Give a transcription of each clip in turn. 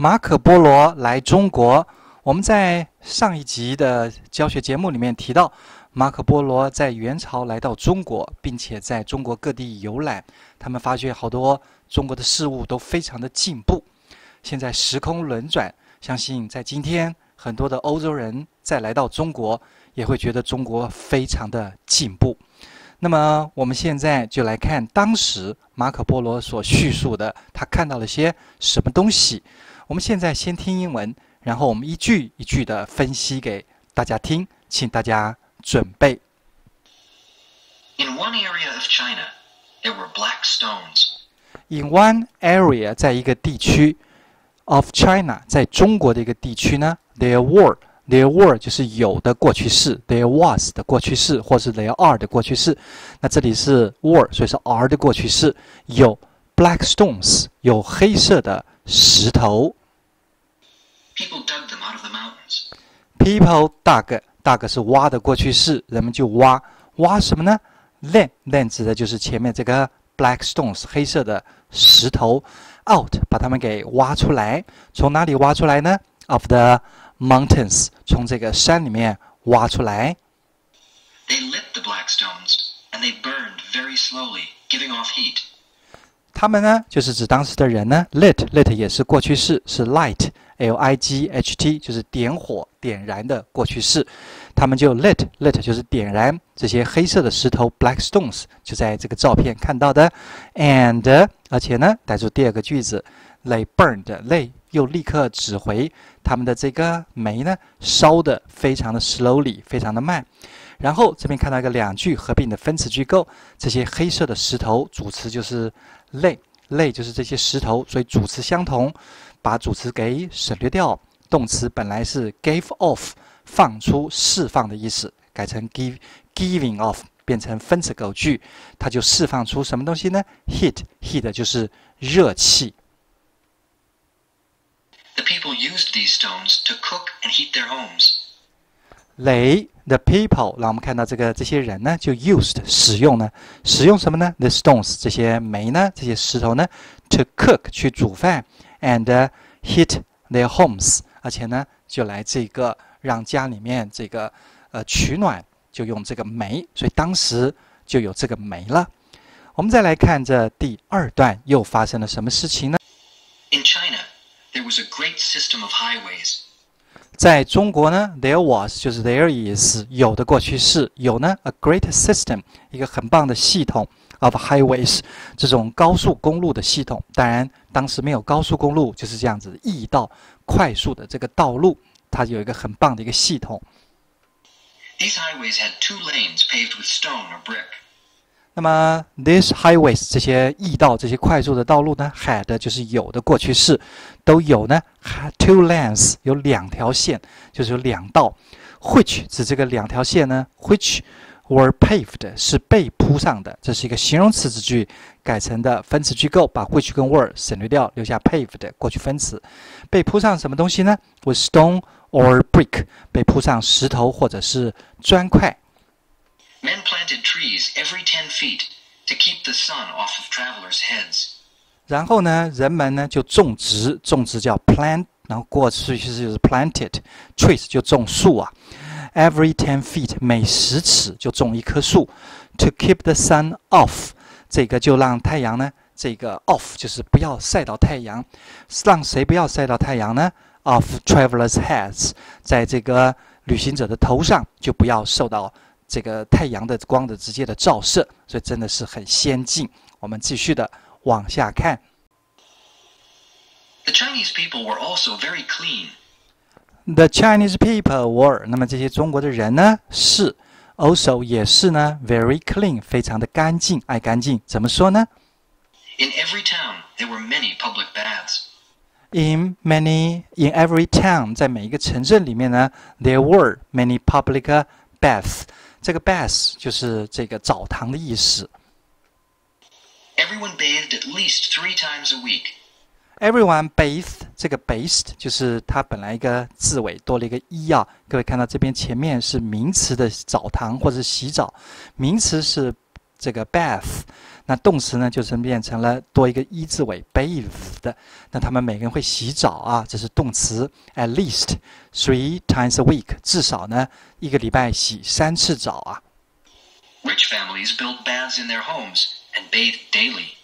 马可波罗来中国。我们在上一集的教学节目里面提到，马可波罗在元朝来到中国，并且在中国各地游览，他们发觉好多中国的事物都非常的进步。现在时空轮转，相信在今天很多的欧洲人再来到中国，也会觉得中国非常的进步。那么我们现在就来看当时马可波罗所叙述的，他看到了些什么东西。我们现在先听英文，然后我们一句一句的分析给大家听，请大家准备。 In one area of China, there were black stones. In one area 在一个地区 of China 在中国的一个地区呢 there were 就是有的过去式 there was 的过去式，或是 there are 的过去式。那这里是 were 所以是 are 的过去式。有 black stones 有黑色的石头。 People dug them out of the mountains. People dug 是挖的过去式，人们就挖什么呢？ Then 指的就是前面这个 black stones 黑色的石头 out 把它们给挖出来。从哪里挖出来呢？ Of the mountains 从这个山里面挖出来。 They lit the black stones, and they burned very slowly, giving off heat. 他们呢，就是指当时的人呢 lit 也是过去式，是 light L-I-G-H-T 就是点火点燃的过去式。他们就 lit 就是点燃这些黑色的石头 black stones 就在这个照片看到的。 and 而且呢带出第二个句子 they burned they 又立刻指回他们的这个煤呢烧的非常的 slowly 非常的慢。然后这边看到一个两句合并的分词句构，这些黑色的石头主词就是 they 就是这些石头，所以主词相同，把主词给省略掉。动词本来是 gave off 放出释放的意思，改成 giving off 变成分词构句，它就释放出什么东西呢？ heat 就是热气。 The people used these stones to cook and heat their homes. The people 让我们看到这些人呢就 used 使用什么呢？ The stones 这些煤呢这些石头呢 to cook 去煮饭 and heat their homes 而且呢就来这个让家里面这个取暖就用这个煤，所以当时就有这个煤了。我们再来看这第二段又发生了什么事情呢？ In China, there was a great system of highways. 在中国呢 there was 就是 there is 有的过去式，有呢 a great system 一个很棒的系统 of highways 这种高速公路的系统。当然当时没有高速公路，就是这样子易道快速的这个道路，它有一个很棒的一个系统。 These highways had 2 lanes paved with stone or brick. 那么 these highways 这些易道这些快速的道路呢 had 就是有的过去式，都有呢 had 2 lanes 有2条线，就是有2道。 which 指这个2条线呢 which were paved 是被铺上的，这是一个形容词子句改成的分词句构，把 which 跟 were 省略掉，留下 paved 过去分词。被铺上什么东西呢？ with stone or brick 被铺上石头或者是砖块。 Men planted trees every 10 feet to keep the sun off of travelers' heads. 然后呢，人们呢就种植叫 plant， 然后过去就是 planted trees 就种树啊。Every 10 feet 每10尺就种一棵树。To keep the sun off 这个就让太阳呢，这个 off 就是不要晒到太阳，让谁不要晒到太阳呢 ？Of travelers' heads 在这个旅行者的头上就不要受到这个太阳的光的直接的照射，所以真的是很先进。我们继续的往下看。 The Chinese people were also very clean. The Chinese people were 那么这些中国的人呢是 also 也是呢 very clean 非常的干净，爱干净。怎么说呢？ In every town, there were many public baths. In every town 在每一个城镇里面呢 there were many public baths。 这个 bath 就是这个澡堂的意思。 Everyone bathed at least 3 times a week. Everyone bathed 这个 bathed 就是它本来一个字尾多了一个一啊。各位看到这边前面是名词的澡堂或者洗澡，名词是这个 bath，那动词呢，就是变成了多一个一字尾 bathed。那他们每个人会洗澡啊，这是动词 at least 3 times a week， 至少呢一个礼拜洗3次澡啊。Rich families build baths in their homes and bathe daily.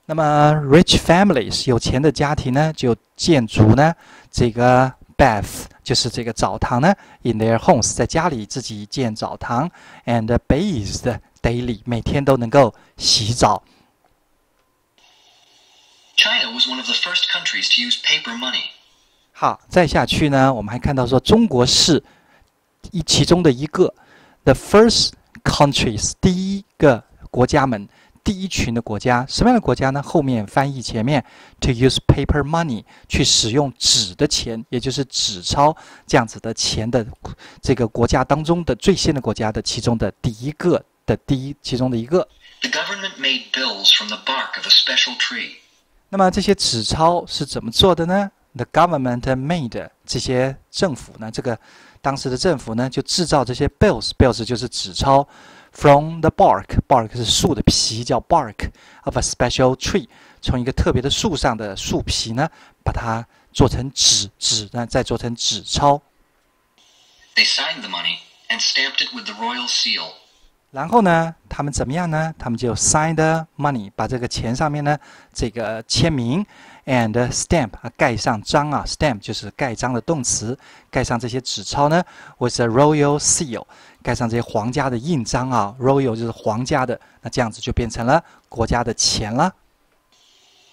那么 rich families 有钱的家庭呢，就建筑呢这个 bath 就是这个澡堂呢 in their homes 在家里自己建澡堂 and bathed daily 每天都能够洗澡。China was one of the first countries to use paper money. 好，再下去呢，我们还看到说中国是其中的一个 the first countries 第一个国家们。第一群的国家，什么样的国家呢？后面翻译前面 to use paper money 去使用纸的钱，也就是纸钞这样子的钱的这个国家当中的最先的国家的其中的其中的一个。The government made bills from the bark of a special tree. 那么这些纸钞是怎么做的呢？ The government made 这些政府呢，这个当时的政府呢就制造这些 bills 就是纸钞。From the bark 是树的皮，叫 bark of a special tree。从一个特别的树上的树皮呢，把它做成纸呢再做成纸钞。They signed the money and stamped it with the royal seal. 然后呢，他们怎么样呢？他们就 sign the money， 把这个钱上面呢这个签名 ，and stamp 盖上章啊 ，stamp 就是盖章的动词，盖上这些纸钞呢 ，with a royal seal。盖上这些皇家的印章啊 ，royal 就是皇家的，那这样子就变成了国家的钱了。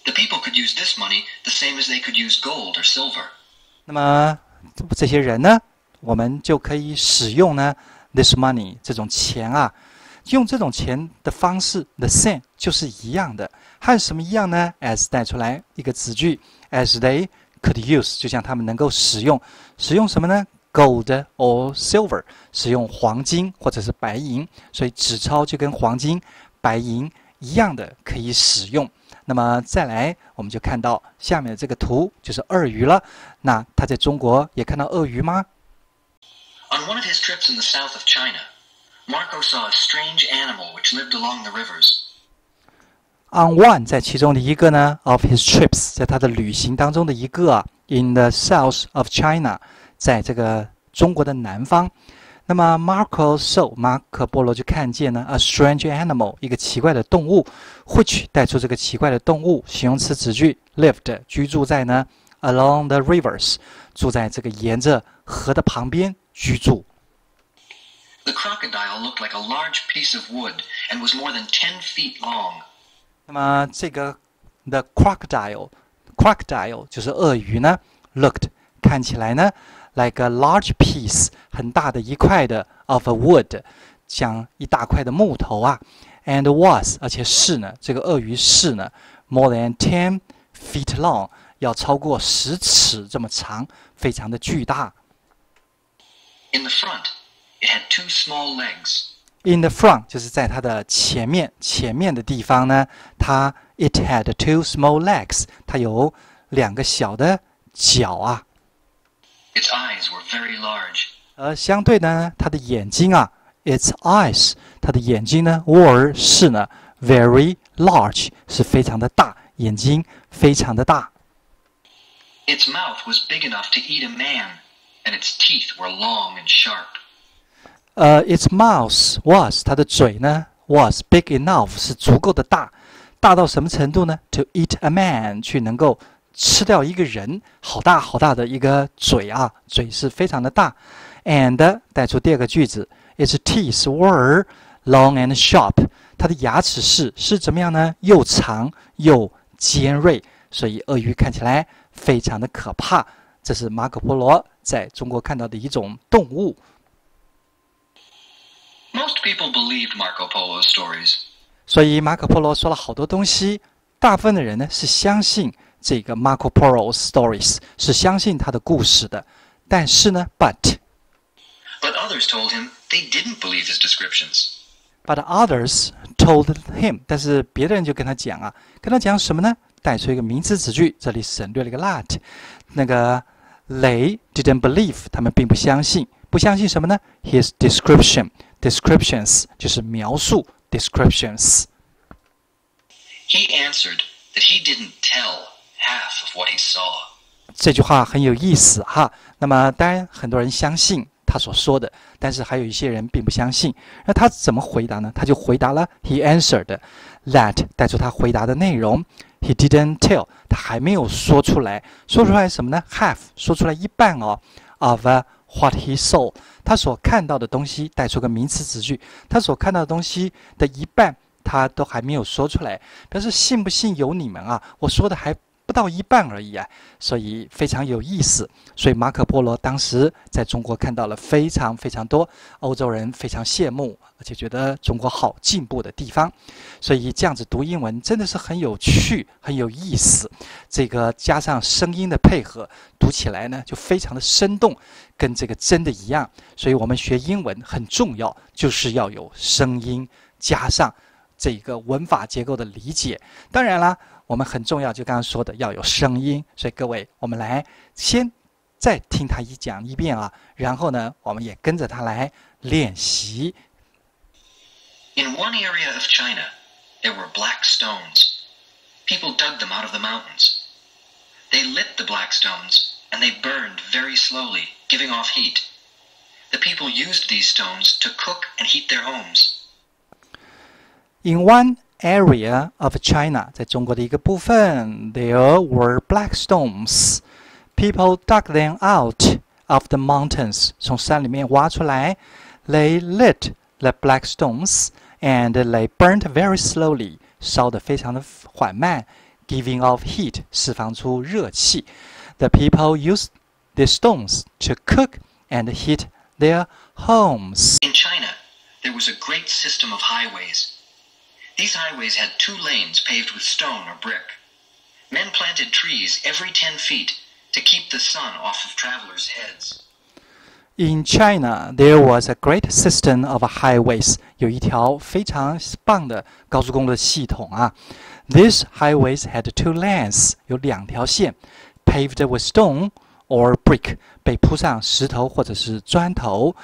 The people could use this money the same as they could use gold or silver. 那么这些人呢，我们就可以使用呢 this money 这种钱啊，用这种钱的方式 the same 就是一样的，和什么一样呢 ？as 带出来一个子句 ，as they could use， 就像他们能够使用什么呢？Gold or silver， 使用黄金或者是白银，所以纸钞就跟黄金、白银一样的可以使用。那么再来，我们就看到下面的这个图，就是鳄鱼了。那他在中国也看到鳄鱼吗 On one of his trips in the south of China, Marco saw a strange animal which lived along the rivers.？On one 在其中的一个呢 of his trips， 在他的旅行当中的一个啊 in the south of China。在这个中国的南方，那么 马可波罗就看见呢 a strange animal 一个奇怪的动物 ，which 带出这个奇怪的动物形容词子句 lived 居住在呢 along the rivers 住在这个沿着河的旁边居住。The crocodile looked like a large piece of wood and was more than 10 feet long. 那么这个 the crocodile 就是鳄鱼呢 looked 看起来呢。Like a large piece， 很大的一块的 of a wood， 像一大块的木头啊。And was， 而且是呢，这个鳄鱼是呢 ，more than 10 feet long， 要超过10尺这么长，非常的巨大。In the front, it had 2 small legs. In the front 就是在它的前面的地方呢，it had 2 small legs， 它有2个小的脚啊。Its eyes were very large. 相对呢，它的眼睛啊 ，its eyes， 它的眼睛呢 ，were 是呢 ，very large 是非常的大，眼睛非常的大。Its mouth was big enough to eat a man, and its teeth were long and sharp. Its mouth was 它的嘴呢 was big enough 是足够的大，大到什么程度呢 ？To eat a man 去能够吃掉一个人，好大好大的一个嘴啊，嘴是非常的大。And 带出第二个句子 ，its teeth were long and sharp， 它的牙齿是怎么样呢？又长又尖锐，所以鳄鱼看起来非常的可怕。这是马可波罗在中国看到的一种动物。Most people believed Marco Polo's stories. 所以马可波罗说了好多东西，大部分的人呢是相信这个 Marco Polo's stories， 是相信他的故事的。但是呢 ，but others told him they didn't believe his descriptions. But others told him， 但是别的人就跟他讲啊，跟他讲什么呢？带出一个名词子句，这里省略了一个 that， 那个 they didn't believe， 他们并不相信，不相信什么呢 ？His descriptions 就是描述 descriptions。He answered that he didn't tell half of what he saw. 这句话很有意思哈。那么当然很多人相信他所说的，但是还有一些人并不相信。那他怎么回答呢？他就回答了 He answered that 带出他回答的内容。He didn't tell 他还没有说出来，说出来什么呢 ？Half 说出来一半哦 of what he saw 他所看到的东西，带出个名词子句，他所看到的东西的一半他都还没有说出来，表示信不信由你们啊，我说的还不到一半而已啊，所以非常有意思。所以马可波罗当时在中国看到了非常非常多欧洲人非常羡慕，而且觉得中国好进步的地方。所以这样子读英文真的是很有趣，很有意思。这个加上声音的配合，读起来呢就非常的生动，跟这个真的一样。所以我们学英文很重要，就是要有声音加上这个文法结构的理解。当然啦，我们很重要，就刚刚说的要有声音。所以各位，我们来先再听他讲一遍啊，然后呢，我们也跟着他来练习。In one area of China, there were black stones. People dug them out of the mountains. They lit the black stones, and they burned very slowly, giving off heat. The people used these stones to cook and heat their homes. In one area of China, 在中国的一个部分 there were black stones. People dug them out of the mountains. 从山里面挖出来 They lit the black stones and they burnt very slowly. 烧得非常的缓慢 giving off heat. 释放出热气 The people used the stones to cook and heat their homes. In China, there was a great system of highways.These highways had 2 lanes paved with stone or brick. Men planted trees every 10 feet to keep the sun off of travelers' heads. In China, there was a great system of highways. 有一条非常棒的高速公路的系统啊。These highways had 2 lanes. 有2条线 paved with stone or brick. 被铺上石头或者是砖头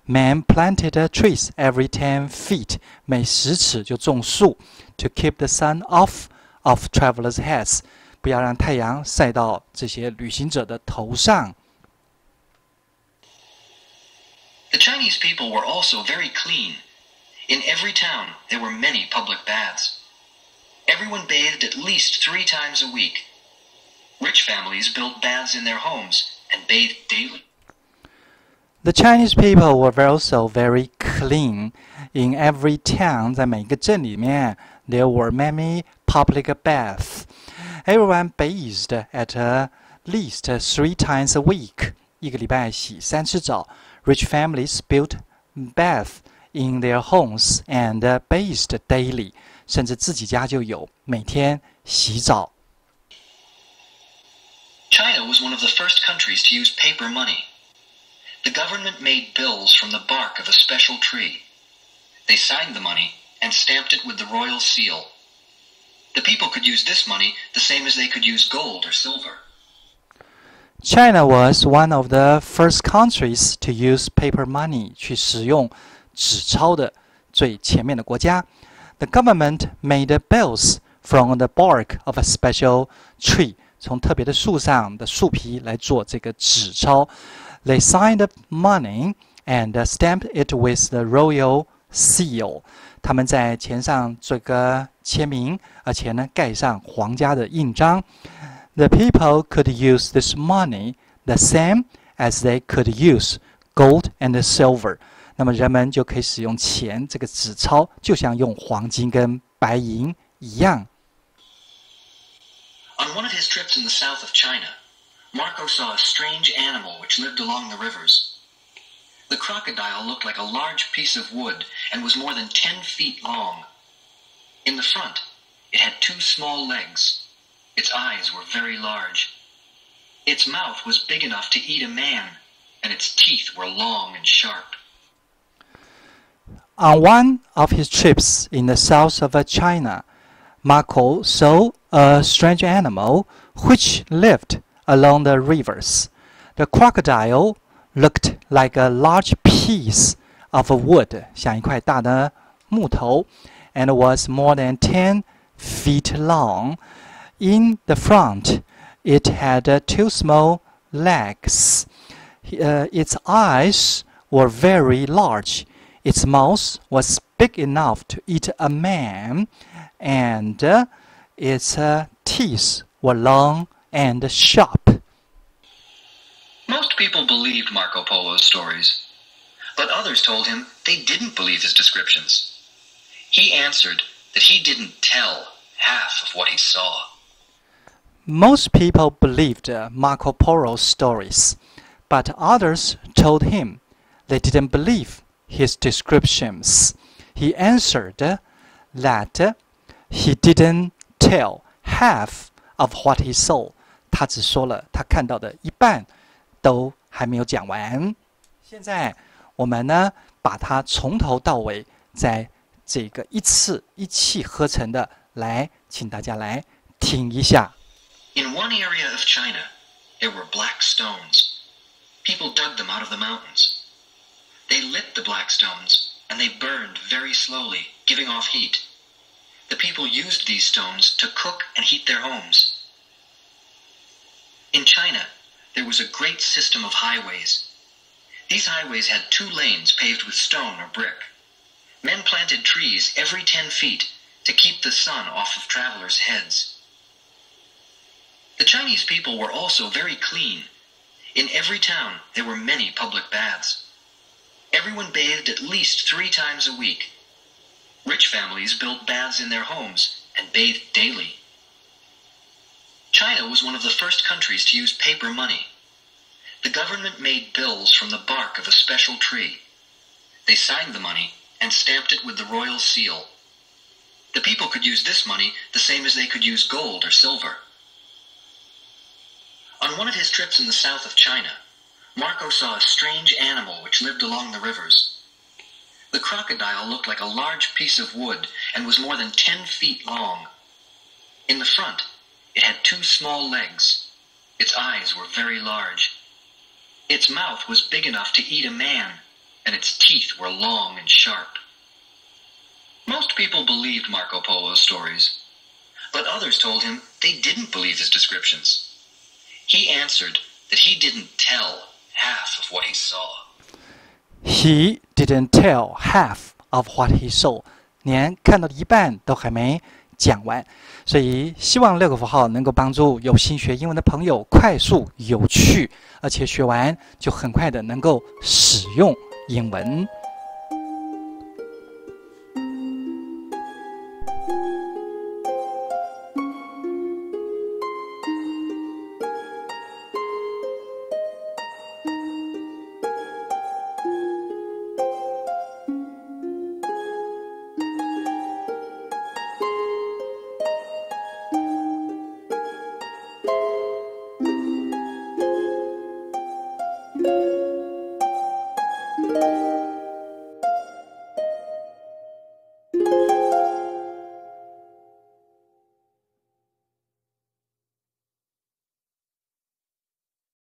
Men planted trees every 10 feet. 每10尺就种树 To keep the sun off of travelers' heads. 不要让太阳晒到这些旅行者的头上。The Chinese people were also very clean. In every town, there were many public baths. Everyone bathed at least 3 times a week. Rich families built baths in their homes and bathed daily. The Chinese people were also very clean. In every town, 在每个镇里面 there were many public baths. Everyone bathed at least 3 times a week. 一个礼拜洗3次澡。Rich families built baths in their homes and bathed daily. 甚至自己家就有，每天洗澡。China was one of the first countries to use paper money. The government made bills from the bark of a special tree. They signed the money and stamped it with the royal seal. The people could use this money the same as they could use gold or silver. China was one of the first countries to use paper money 去使用纸钞的最前面的国家。The government made bills from the bark of a special tree. 从特别的树上的树皮来做这个纸钞。They signed the money and stamped it with the royal seal. 他们在钱上做个签名，而且呢盖上皇家的印章。The people could use this money the same as they could use gold and silver. 那么人们就可以使用钱这个纸钞，就像用黄金跟白银一样。On one of his trips in the south of China, Marco saw a strange animal which lived along the rivers. The crocodile looked like a large piece of wood and was more than 10 feet long. In the front, it had 2 small legs. Its eyes were very large. Its mouth was big enough to eat a man, and its teeth were long and sharp. On one of his trips in the south of China, Marco saw a strange animal which lived along the rivers. The crocodile looked like a large piece of wood, 像一块大的木头 and was more than 10 feet long. In the front, it had 2 small legs. Its eyes were very large. Its mouth was big enough to eat a man, and its teeth were long and sharp. Most people believed Marco Polo's stories, but others told him they didn't believe his descriptions. He answered that he didn't tell half of what he saw. Most people believed Marco Polo's stories, but others told him they didn't believe his descriptions. He answered that he didn't tell half of what he saw. 他只说了他看到的一半，都还没有讲完。现在我们呢，把它从头到尾，在这个一次一气呵成的来，请大家来听一下。In one area of China, there were black stones. People dug them out of the mountains. They lit the black stones, and they burned very slowly, giving off heat. The people used these stones to cook and heat their homes. In China, there was a great system of highways. These highways had 2 lanes paved with stone or brick. Men planted trees every 10 feet to keep the sun off of travelers' heads. The Chinese people were also very clean. In every town, there were many public baths. Everyone bathed at least 3 times a week. Rich families built baths in their homes and bathed daily. China was one of the first countries to use paper money. The government made bills from the bark of a special tree. They signed the money and stamped it with the royal seal. The people could use this money the same as they could use gold or silver. On one of his trips in the south of China, Marco saw a strange animal which lived along the rivers. The crocodile looked like a large piece of wood and was more than 10 feet long. In the front, it had 2 small legs. Its eyes were very large. Its mouth was big enough to eat a man, and its teeth were long and sharp. Most people believed Marco Polo's stories, but others told him they didn't believe his descriptions. He answered that he didn't tell half of what he saw. He didn't tell half of what he saw. 连看到的一半都还没讲完，所以希望6个符号能够帮助有心学英文的朋友快速、有趣，而且学完就很快的能够使用英文。